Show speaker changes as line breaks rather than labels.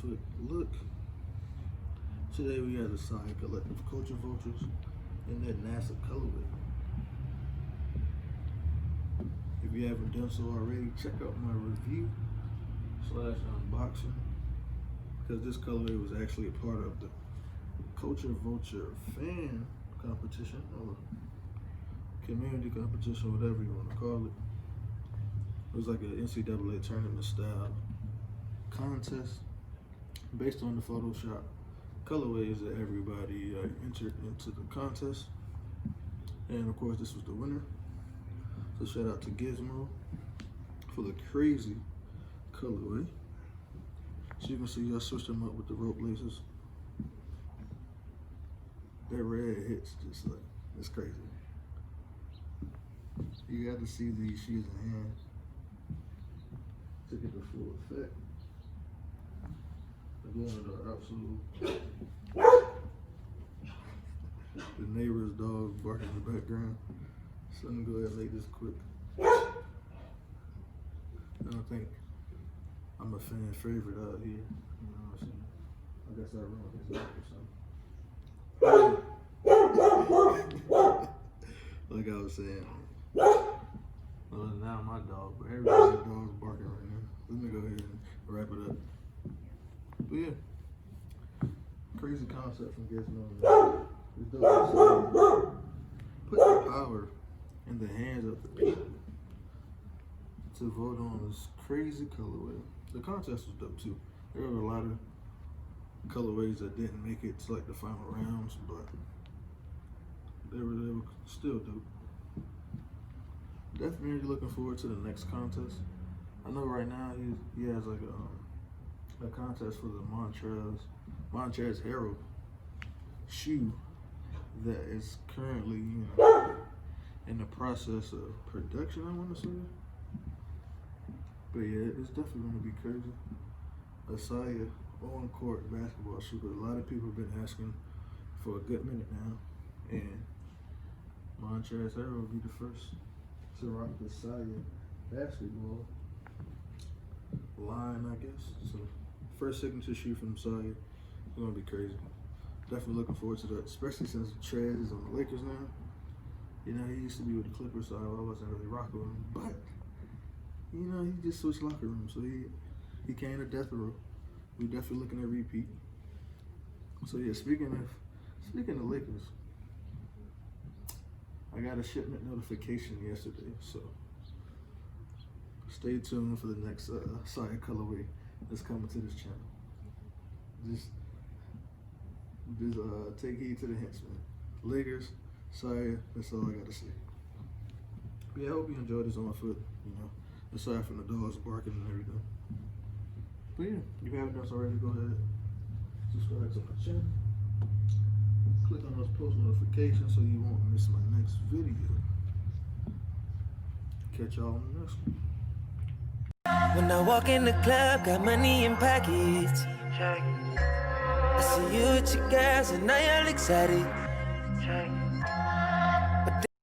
foot look. Today we have the Sia Collective Culture Vultures in that NASA colorway. If you haven't done so already, check out my review / unboxing, because this colorway was actually a part of the Culture Vulture fan competition or community competition, whatever you want to call it. It was like an NCAA tournament style contest based on the Photoshop colorways that everybody entered into the contest. And of course, this was the winner. So shout out to Gizmo for the crazy colorway. So you can see I switched them up with the rope laces. That red hits just like, it's crazy. You got to see these shoes in hand to get the full effect. They're going to the absolute. The neighbor's dog barking in the background. So I'm gonna go ahead and make this quick. I don't think I'm a fan favorite out here. You know what I'm saying? I guess I run his or something. Like I was saying. Well, now my dog, but everybody's dog's barking right now. Let me go ahead and wrap it up. But yeah, crazy concept from Gizmo. It's dope. Put the power in the hands of the people to vote on this crazy colorway. The contest was dope too. There were a lot of colorways that didn't make it to like the final rounds, but they were still dope. Definitely looking forward to the next contest. I know right now he has like a contest for the Montrez Hero shoe that is currently, you know, in the process of production, I want to say. But yeah, it's definitely going to be crazy. A Sia on-court basketball shoe, but a lot of people have been asking for a good minute now, and Montrez Hero will be the first to rock the Sia basketball line, I guess. So first signature shoe from Sia. It's gonna be crazy. Definitely looking forward to that, especially since Trez is on the Lakers now. You know, he used to be with the Clippers, so I wasn't really rocking with him. But you know, he just switched locker rooms, so he came to death row. We definitely looking at repeat. So yeah, speaking of Lakers, I got a shipment notification yesterday, so stay tuned for the next Sia colorway that's coming to this channel. Just take heed to the hints, man. Lakers, Sia, that's all I got to say. But yeah, I hope you enjoyed this on foot, you know, aside from the dogs barking and everything. But yeah, if you haven't done so already, go ahead, subscribe to my channel. Click on those post notifications so you won't miss my next video. Catch y'all on the next one.
When I walk in the club, got money in pockets. I see you with your girls and now y'all excited.